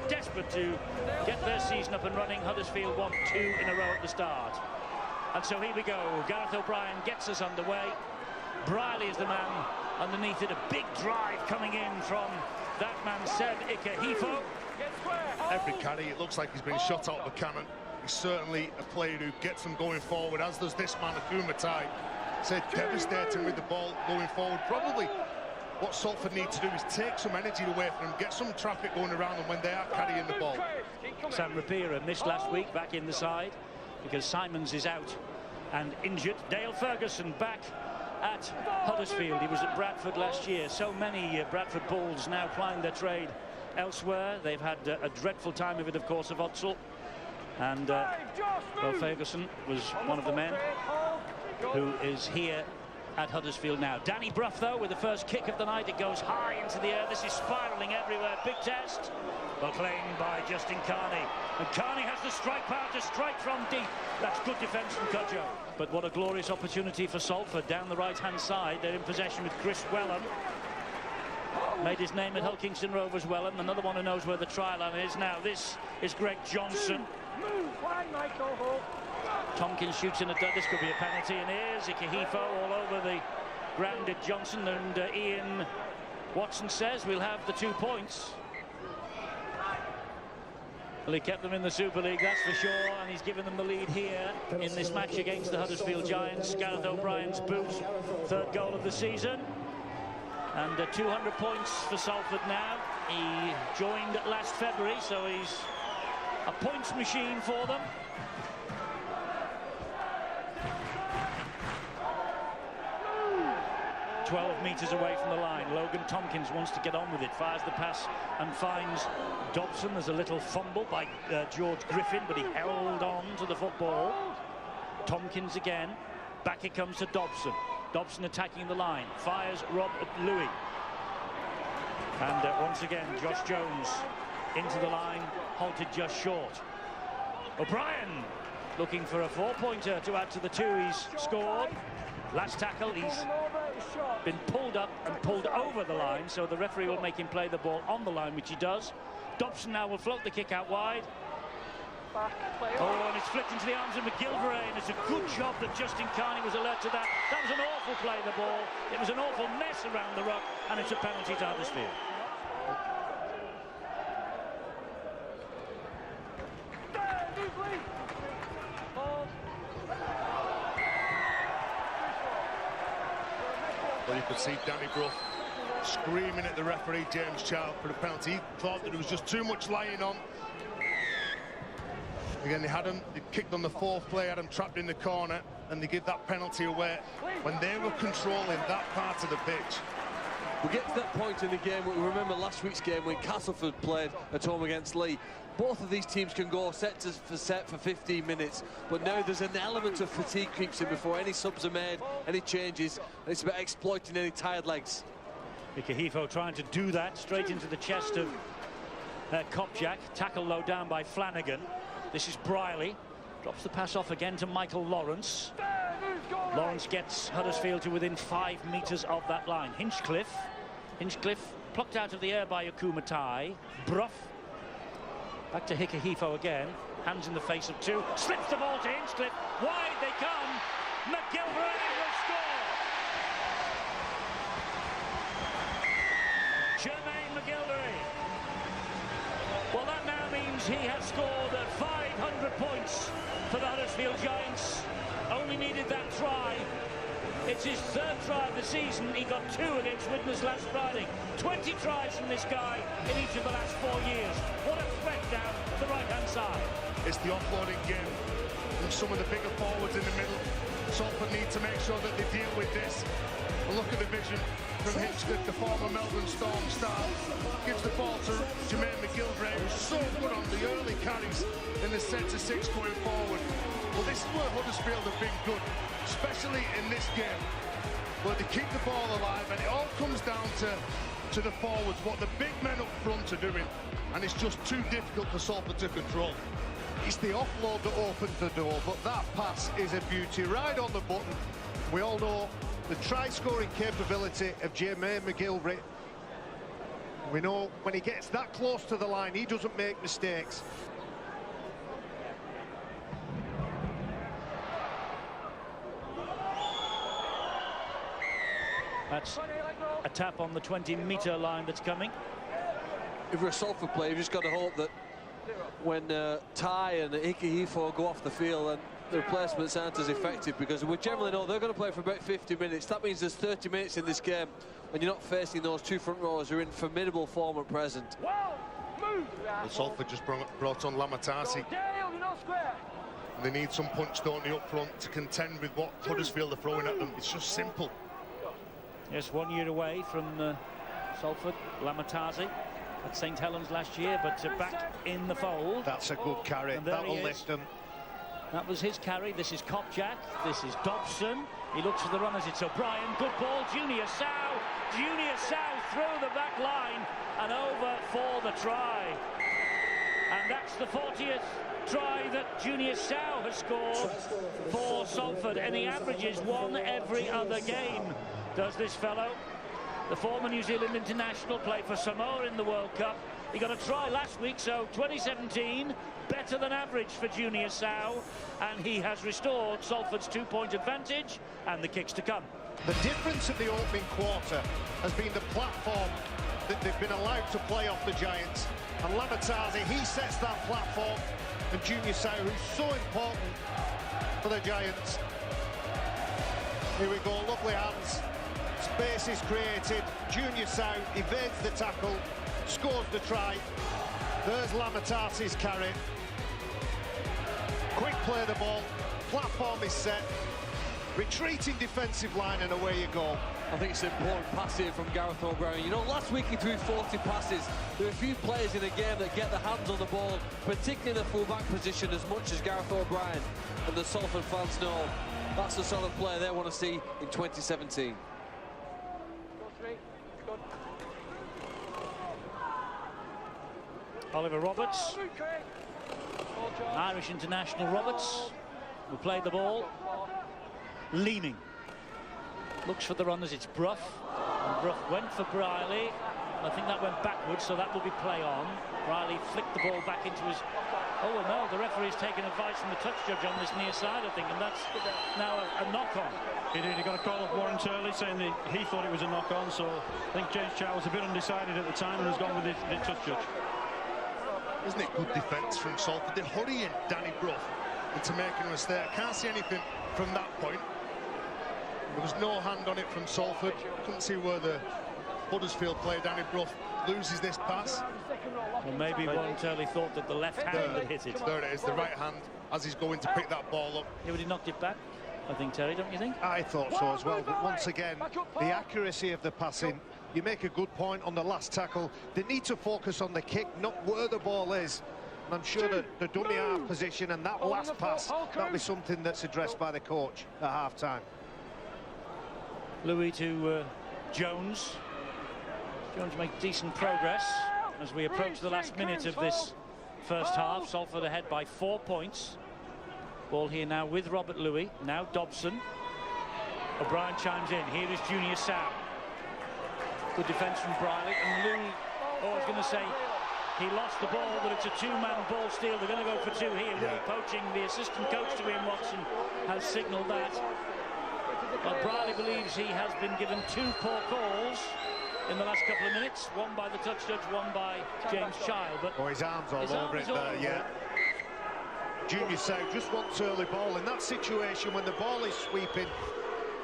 desperate to get their season up and running. Huddersfield won 2 in a row at the start. And so here we go. Gareth O'Brien gets us underway. Briley is the man underneath it. A big drive coming in from that man, Seb Ikehifo. Every carry, it looks like he's been shot out of a cannon. He's certainly a player who gets them going forward, as does this man, Akumatai. Said devastating with the ball going forward. Probably what Salford need to do is take some energy away from them, get some traffic going around them when they are carrying the ball. Sam Rapira missed last week, back in the side because Simons is out and injured. Dale Ferguson back at Huddersfield. He was at Bradford last year. So many Bradford Bulls now plying their trade elsewhere. They've had a dreadful time of it, of course, of Odsal. And well, Ferguson was one of the men who is here at Huddersfield now. Danny Brough, though, with the first kick of the night. It goes high into the air. This is spiralling everywhere. Big test. Well, claimed by Justin Carney. And Carney has the strike power to strike from deep. That's good defence from Cudjoe. But what a glorious opportunity for Salford down the right-hand side. They're in possession with Chris Wellham. Made his name at Hull Kingston Rovers, Wellham. Another one who knows where the try line is. Now, this is Greg Johnson. Tompkins shoots in a duck. This could be a penalty, and here's Ikehifo all over the grounded Johnson, and Ian Watson says we'll have the 2 points. Well, he kept them in the Super League, that's for sure, and he's given them the lead here in this match against the Huddersfield Giants. Gareth O'Brien's boot, 3rd goal of the season, and 200 points for Salford now. He joined last February, so he's a points machine for them. ...12 metres away from the line. Logan Tompkins wants to get on with it. Fires the pass and finds Dobson. There's a little fumble by George Griffin, but he held on to the football. Tompkins again. Back it comes to Dobson. Dobson attacking the line. Fires Rob at Louis. And once again, Josh Jones into the line. Halted just short. O'Brien looking for a 4-pointer to add to the 2 he's scored. Last tackle, he's been pulled up and pulled over the line, so the referee will make him play the ball on the line, which he does. Dobson now will float the kick out wide. Oh, and it's flicked into the arms of McGilvray, and it's a good job that Justin Carney was alert to that. That was an awful play, the ball. It was an awful mess around the ruck, and it's a penalty to Huddersfield. Well, you could see Danny Brough screaming at the referee, James Child, for the penalty. He thought that there was just too much lying on. Again, they kicked on the 4th play, had him trapped in the corner, and they give that penalty away when they were controlling that part of the pitch. We get to that point in the game. We remember last week's game when Castleford played at home against Lee. Both of these teams can go set for 15 minutes, but now there's an element of fatigue creeps in before any subs are made, any changes, and it's about exploiting any tired legs. Ikehifo trying to do that straight into the chest of Kopjak. Tackle low down by Flanagan. This is Briley. Drops the pass off again to Michael Lawrence. Lawrence gets Huddersfield to within 5 metres of that line. Hinchcliffe plucked out of the air by Akumatai. Brough. Back to Ikehifo again. Hands in the face of 2. Slips the ball to Hinchcliffe. Wide they come. McGilvray will score. Jermaine McGilvray. Well, that now means he has scored 500 points for the Huddersfield Giants. Only needed that try. It's his 3rd try of the season. He got 2 against Widnes last Friday. 20 tries from this guy in each of the last 4 years. What a threat down the right-hand side. It's the offloading game from some of the bigger forwards in the middle. Salford need to make sure that they deal with this. A look at the vision from Hinchcliffe, the former Melbourne Storm star. Gives the ball to Jermaine McGilvray, who's so good on the early carries in the centre 6 going forward. Well, this is where Huddersfield have been good, especially in this game, where they keep the ball alive, and it all comes down to the forwards, what the big men up front are doing, and it's just too difficult for Salford to control. It's the offload that opens the door, but that pass is a beauty, right on the button. We all know the try-scoring capability of Jermaine McGilvray. We know when he gets that close to the line, he doesn't make mistakes. That's a tap on the 20-metre line that's coming. If you're a Salford player, you've just got to hope that when Ty and Ikehefo go off the field, and the replacements aren't as effective, because we generally know they're going to play for about 50 minutes. That means there's 30 minutes in this game, and you're not facing those two front rowers who are in formidable form at present. Well, Salford just brought on Lamatasi. And they need some punch, don't they, up front to contend with what Huddersfield are throwing at them. It's just simple. Yes, 1 year away from Salford, Lamatasi at St Helens last year, but back in the fold. That's a good carry. That'll lift them. That was his carry. This is Kopjak. This is Dobson. He looks for the runners. It's O'Brien. Good ball. Junior Sow. Junior Sow through the back line and over for the try. And that's the 40th try that Junior Sow has scored for Salford, and he averages one every other game, does this fellow. The former New Zealand international, played for Samoa in the World Cup. He got a try last week, so 2017, better than average for Junior Sow, and he has restored Salford's 2-point advantage, and the kicks to come. The difference at the opening quarter has been the platform that they've been allowed to play off the Giants. And Lamatasi, he sets that platform, and Junior Sow, who's so important for the Giants. Here we go, lovely hands. Space is created. Junior Sow evades the tackle, scores the try. There's Lamatasi's carry. Quick play the ball, platform is set. Retreating defensive line, and away you go. I think it's an important pass here from Gareth O'Brien. You know, last week he threw 40 passes. There are a few players in the game that get their hands on the ball, particularly in the full-back position, as much as Gareth O'Brien. And the Salford fans know that's the sort of player they want to see in 2017. Oliver Roberts, Irish international Roberts, who played the ball, leaning. Looks for the runners, it's Brough. And Brough went for Briley. I think that went backwards, so that will be play on. Briley flicked the ball back into his... Oh, well, no, the referee's taken advice from the touch judge on this near side, I think, and that's now a knock-on. He did. He got a call of Warren Turley saying that he thought it was a knock-on, so I think James Chow was a bit undecided at the time and has gone with the touch judge. Isn't it good defence from Salford? They're hurrying Danny Brough into making a mistake. I can't see anything from that point. There was no hand on it from Salford. Couldn't see where the Huddersfield player, Danny Brough, loses this pass. Well, maybe Warren Turley thought that the left hand had hit it. There it is, the right hand, as he's going to pick that ball up. Yeah, but he knocked it back, I think, Terry, don't you think? I thought so as well, but once again, the accuracy of the passing. You make a good point on the last tackle. They need to focus on the kick, not where the ball is. And I'm sure that the dummy half position and that last pass, that'll be something that's addressed by the coach at half-time. Louis to Jones. Jones make decent progress as we approach the last minute of this first half. Salford ahead by 4 points. Ball here now with Robert Louis. Now Dobson. O'Brien chimes in. Here is Junior Sow. Good defence from Briley. And Louis, I was going to say, he lost the ball, but it's a two-man ball steal. They're going to go for two here. Louis poaching. The assistant coach to Ian Watson has signalled that. But Briley believes he has been given two poor calls in the last couple of minutes. One by the touch judge, one by James Child. But his arms all over it there, yeah. Junior Sow just wants early ball. In that situation, when the ball is sweeping,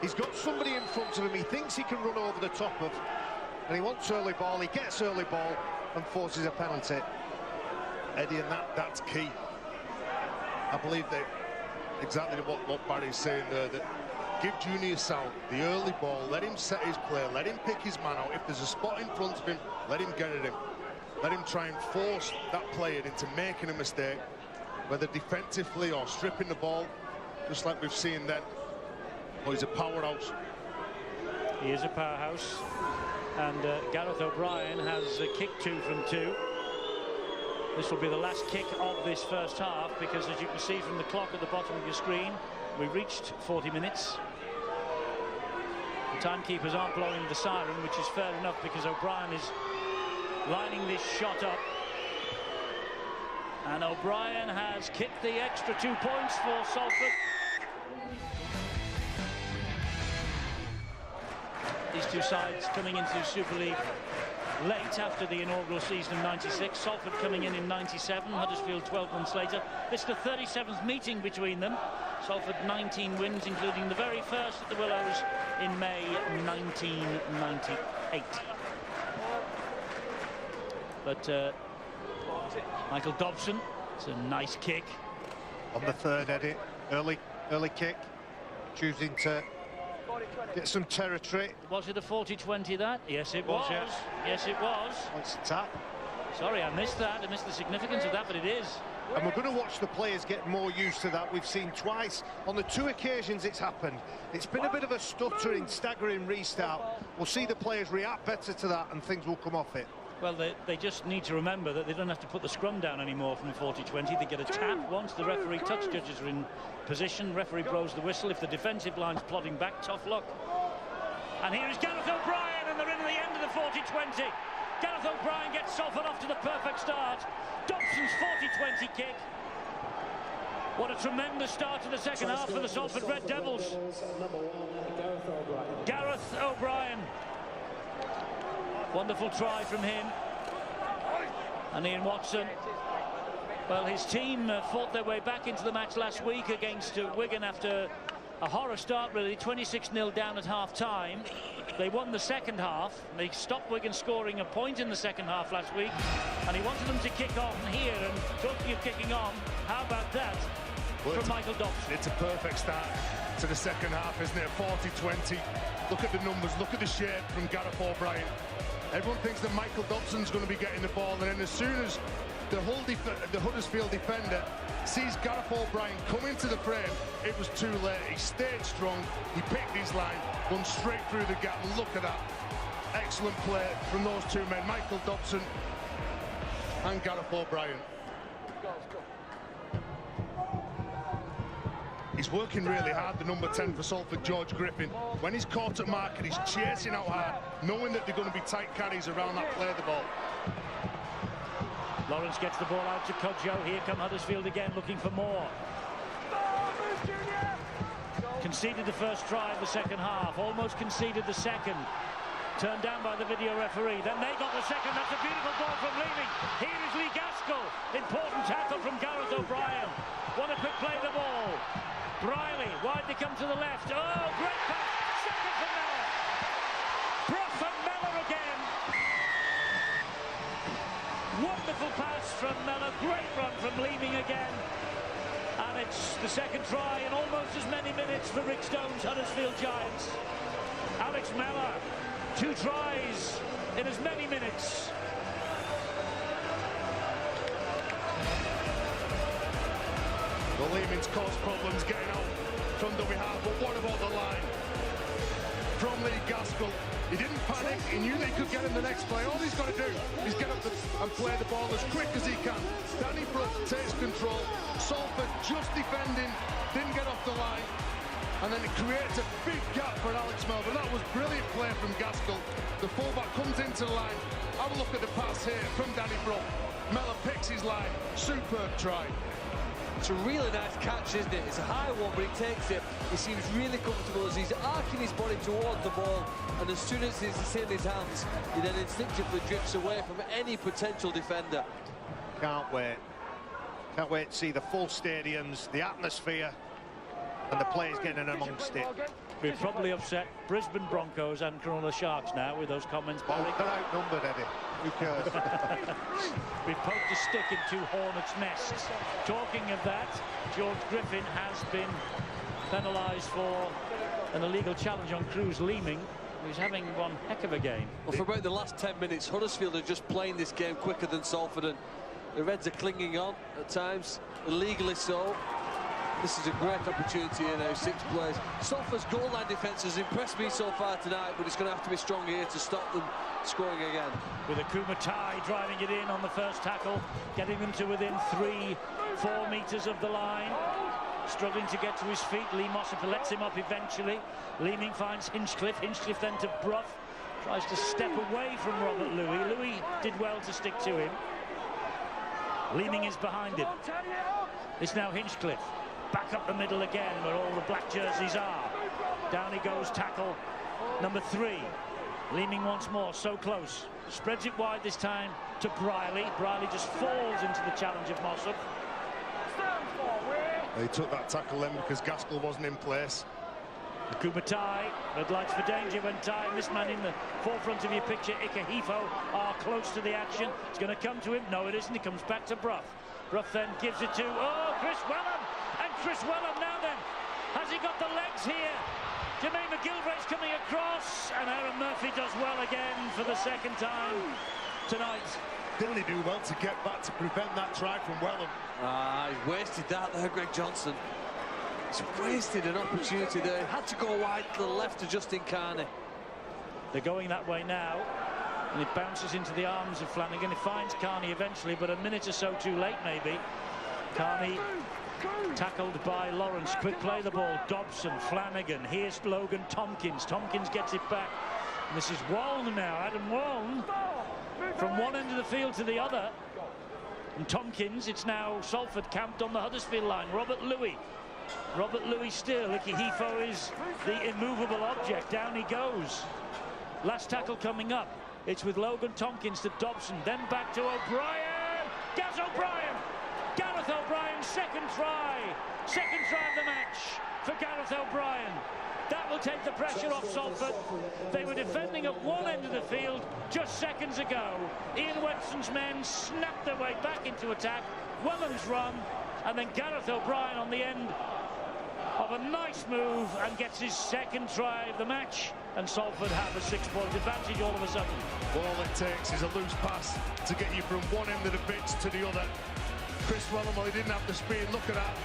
he's got somebody in front of him he thinks he can run over the top of, and he wants early ball. He gets early ball and forces a penalty. Eddie, and that's key. I believe that exactly what Barry's saying there, that give Junior Sow the early ball, let him set his play, let him pick his man out. If there's a spot in front of him, let him get at him. Let him try and force that player into making a mistake, whether defensively or stripping the ball, just like we've seen then. Well, he's a powerhouse. He is a powerhouse. And Gareth O'Brien has kicked 2 from 2. This will be the last kick of this first half, because as you can see from the clock at the bottom of your screen, we reached 40 minutes. The timekeepers aren't blowing the siren, which is fair enough, because O'Brien is lining this shot up. And O'Brien has kicked the extra 2 points for Salford. These two sides coming into Super League late after the inaugural season of '96. Salford coming in '97, Huddersfield 12 months later. This is the 37th meeting between them. Salford 19 wins, including the very first at the Willows in May 1998. But Michael Dobson, it's a nice kick. On the third, Eddie, early kick, choosing to get some territory. Was it a 40-20 that? Yes, it was. Yes, it was. It's a tap. Sorry, I missed that. I missed the significance of that, but it is. And we're going to watch the players get more used to that. We've seen twice on the 2 occasions it's happened. It's been a bit of a stuttering, staggering restart. We'll see the players react better to that and things will come off it. Well, they just need to remember that they don't have to put the scrum down anymore from 40-20. They get a tap once the referee touch judges are in position. Referee blows the whistle. If the defensive line's plodding back, tough luck. And here is Gareth O'Brien, and they're in at the end of the 40-20. Gareth O'Brien gets Salford off to the perfect start. Dobson's 40-20 kick. What a tremendous start to the second half for the Salford Red Devils. Gareth O'Brien. Wonderful try from him. And Ian Watson. Well, his team fought their way back into the match last week against Wigan after a horror start, really. 26-0 down at half-time. They won the second half. They stopped Wigan scoring a point in the second half last week. And he wanted them to kick on here. And talking of kicking on, how about that from Michael Dobson? It's a perfect start to the second half, isn't it? 40-20. Look at the numbers, look at the shape from Gareth O'Brien. Everyone thinks that Michael Dobson's going to be getting the ball, and then as soon as the Huddersfield defender sees Gareth O'Brien come into the frame, it was too late. He stayed strong, he picked his line, went straight through the gap, and look at that. Excellent play from those two men, Michael Dobson and Gareth O'Brien. He's working really hard, the number 10 for Salford, George Griffin. When he's caught at market, he's chasing out hard, knowing that they're going to be tight carries around that play of the ball. Lawrence gets the ball out to Kodjo. Here come Huddersfield again, looking for more. Conceded the first try of the second half, almost conceded the second. Turned down by the video referee. Then they got the second. That's a beautiful ball from Leeming. Here is Lee Gaskell. Important tackle from Gareth O'Brien. What a quick play of the ball. Briley, wide they come to the left. Oh, great pass. Second from Mellor. Brough from Mellor again. Wonderful pass from Mellor. Great run from Leeming again. And it's the second try in almost as many minutes for Rick Stone's Huddersfield Giants. Alex Mellor, 2 tries in as many minutes. Well, Leeming's caused problems getting out from dummy half, but what about the line? From Lee Gaskell, he didn't panic, he knew they could get him the next play. All he's got to do is get up and play the ball as quick as he can. Danny Brough takes control, Salford just defending, didn't get off the line, and then it creates a big gap for Alex Melvin. That was brilliant play from Gaskell. The fullback comes into the line. Have a look at the pass here from Danny Brough. Mellor picks his line, superb try. It's a really nice catch, isn't it? It's a high one, but he takes it. He seems really comfortable as he's arcing his body towards the ball, and as soon as it's in his hands, he then instinctively drifts away from any potential defender. Can't wait. Can't wait to see the full stadiums, the atmosphere, and the players getting in amongst it. We've probably upset Brisbane Broncos and Cronulla Sharks now with those comments, Barry. They're outnumbered, Eddie. Who cares? We've poked a stick into Hornets' nests. Talking of that, George Griffin has been penalised for an illegal challenge on Cruz Leeming, who's having one heck of a game. Well, for about the last 10 minutes, Huddersfield are just playing this game quicker than Salford, and the Reds are clinging on at times, illegally so. This is a great opportunity here now, 6 players. Salford's goal line defence has impressed me so far tonight, but it's going to have to be strong here to stop them scoring again. With Akumatai driving it in on the first tackle, getting them to within 3-4 metres of the line. Struggling to get to his feet. Lee Mossifer lets him up eventually. Leeming finds Hinchcliffe. Hinchcliffe then to Brough. Tries to step away from Robert Louis. Louis did well to stick to him. Leeming is behind him. It's now Hinchcliffe. Back up the middle again, where all the black jerseys are. Down he goes, tackle number 3. Leeming once more, so close. Spreads it wide this time to Briley. Briley just falls into the challenge of Mossop. They took that tackle then because Gaskell wasn't in place. Kumatai, red lights for danger when time. This man in the forefront of your picture, Ikehifo, are close to the action. It's going to come to him. No, it isn't. He comes back to Brough. Brough then gives it to, Chris Wellham. And Chris Wellham now then. Has he got the legs here? Jermaine McGilvraith's coming across. And Aaron Murphy does well again for the second time tonight. Didn't he do well to get back to prevent that try from Wellham? He wasted that there, Greg Johnson. He's wasted an opportunity there. He had to go wide to the left to Justin Carney. They're going that way now. And it bounces into the arms of Flanagan. He finds Carney eventually, but a minute or so too late maybe. Carney tackled by Lawrence. Quick play the ball. Dobson, Flanagan. Here's Logan Tompkins. Tompkins gets it back. And this is Waln now. Adam Waln. From one end of the field to the other. And Tompkins, it's now Salford camped on the Huddersfield line. Robert Louis still. Ikehifo is the immovable object. Down he goes. Last tackle coming up. It's with Logan Tompkins to Dobson. Then back to O'Brien. Gaz O'Brien. Gareth O'Brien, second try. Second try of the match for Gareth O'Brien. That will take the pressure off Salford. They were defending at one end of the field just seconds ago. Ian Wetson's men snapped their way back into attack. Wellham's run, and then Gareth O'Brien on the end of a nice move and gets his second try of the match. And Salford have a 6-point advantage all of a sudden. Well, all it takes is a loose pass to get you from one end of the pitch to the other. Chris Wellham, well, he didn't have the speed. Look at that.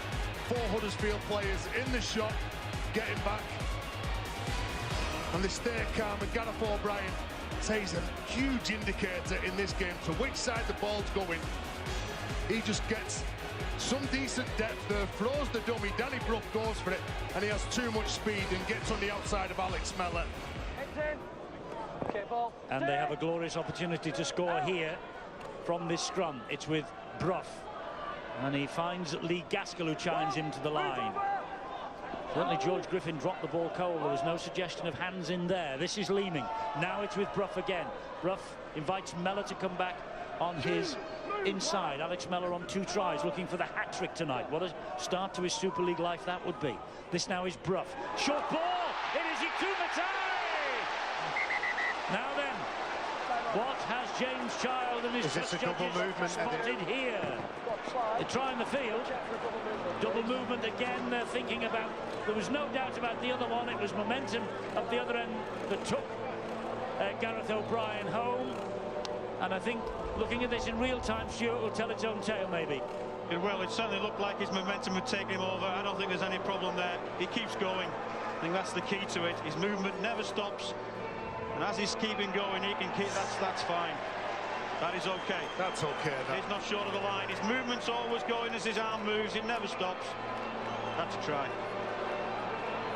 4 Huddersfield players in the shot, getting back. And they stay calm, and Gareth O'Brien says a huge indicator in this game to which side the ball's going. He just gets some decent depth there, throws the dummy. Danny Brough goes for it, and he has too much speed and gets on the outside of Alex Mellor. And they have a glorious opportunity to score here from this scrum. It's with Brough, and he finds Lee Gaskell, who chimes him to the line. Certainly George Griffin dropped the ball cold. There was no suggestion of hands in there. This is Leeming. Now it's with Brough again. Brough invites Mellor to come back on his inside. Alex Mellor on 2 tries, looking for the hat-trick tonight. What a start to his Super League life that would be. This now is Brough. Short ball! It is Ikumatai! Now then, what has James Child and his judges spotted here? They're trying the field. Double movement again, they're thinking about. There was no doubt about the other one. It was momentum at the other end that took Gareth O'Brien home. And I think looking at this in real time, Stuart, will tell its own tale maybe. Well, it certainly looked like his momentum would take him over. I don't think there's any problem there. He keeps going. I think that's the key to it. His movement never stops. And as he's keeping going, he can keep. That's fine. That is okay. That's okay. He's not short of the line. His movement's always going as his arm moves. It never stops. That's a try.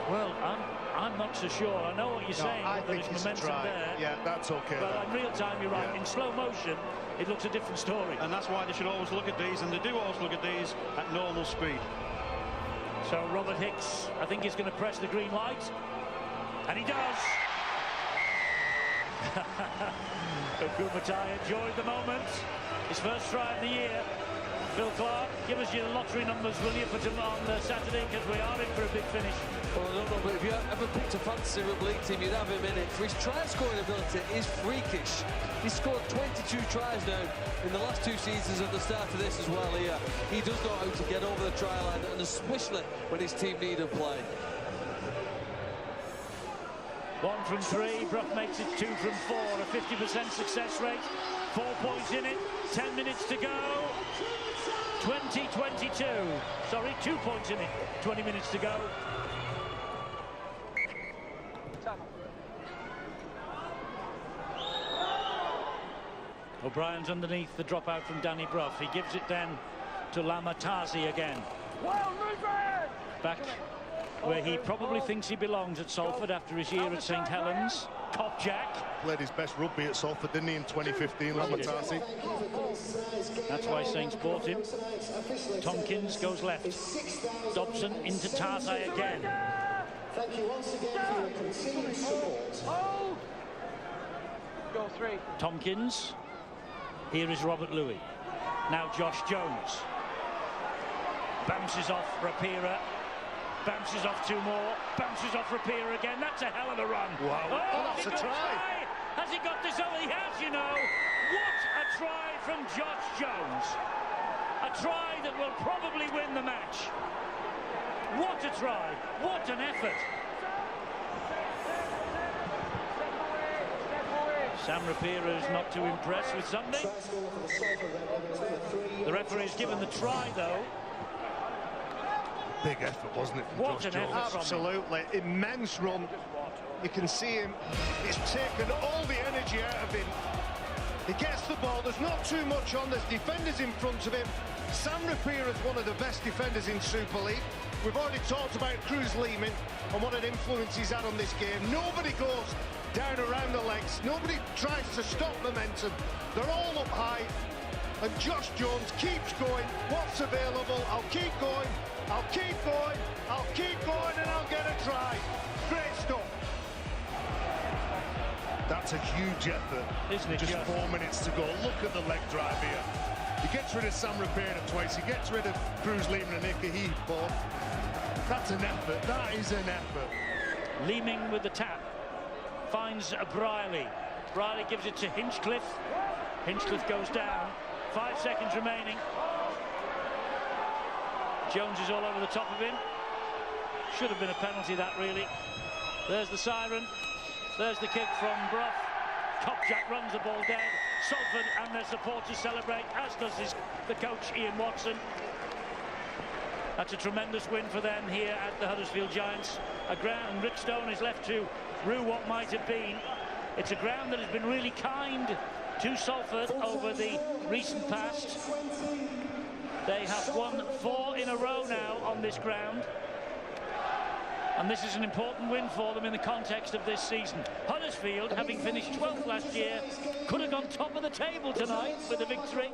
Well, I'm not so sure. I know what you're saying, I but think there's it's momentum there. Yeah, that's okay. But in real time, you're right. Yeah. In slow motion, it looks a different story. And that's why they should always look at these, and they do always look at these at normal speed. So Robert Hicks, I think, is going to press the green light. And he does. Kumatai enjoyed the moment. His first try of the year. Phil Clark, give us your lottery numbers, will you, for on Saturday, because we are in for a big finish. Well, I don't know, but if you ever picked a fantasy rugby league team, you'd have him in it. For his try-scoring ability is freakish. He's scored 22 tries now in the last 2 seasons at the start of this as well here. He does know how to get over the try line, and especially when his team need a play. 1 from 3, Brough makes it 2 from 4, a 50% success rate, 4 points in it, 10 minutes to go, 20-22, sorry, 2 points in it, 20 minutes to go. O'Brien's underneath the dropout from Danny Brough. He gives it then to Lamatazi again. Back where he probably thinks he belongs at Salford after his year at St Helens. Kopjak. Played his best rugby at Salford, didn't he, in 2015, Lamatasi? That's why Saints bought him. Tompkins goes left. Dobson into Tarzai again. Thank you once again for your continued support. Go 3. Tompkins. Here is Robert Louis. Now Josh Jones. Bounces off Rapira. Bounces off 2 more. Bounces off Rapira again. That's a hell of a run. Wow. Oh, That's a try. Has he got this? Oh, he has, you know. What a try from Josh Jones. A try that will probably win the match. What a try. What an effort. Sam Rapira is not too impressed with something. The referee's given the try, though. Big effort, wasn't it, from What Josh an Jones? effort from him. Absolutely, immense run. You can see him, it's taken all the energy out of him. He gets the ball, there's not too much on, there's defenders in front of him. Sam Rapira is one of the best defenders in Super League. We've already talked about Cruz Lehman and what an influence he's had on this game. Nobody goes down around the legs, nobody tries to stop momentum. They're all up high, and Josh Jones keeps going. What's available? I'll keep going, I'll keep going, I'll keep going, and I'll get a try. Great stuff. That's a huge effort. Isn't it Just just? 4 minutes to go. Look at the leg drive here. He gets rid of Sam Rapira twice. He gets rid of Cruz Lehman and Ika both. That's an effort. That is an effort. Leeming with the tap. Finds Briley. Briley gives it to Hinchcliffe. Hinchcliffe goes down. 5 seconds remaining. Jones is all over the top of him. Should have been a penalty, that, really. There's the siren. There's the kick from Brough. Kopjak runs the ball dead. Salford and their supporters celebrate, as does the coach, Ian Watson. That's a tremendous win for them here at the Huddersfield Giants. A ground, Rick Stone is left to rue what might have been. It's a ground that has been really kind to Salford over the recent past. They have won 4 in a row now on this ground. And this is an important win for them in the context of this season. Huddersfield, having finished 12th last year, could have gone top of the table tonight with a victory.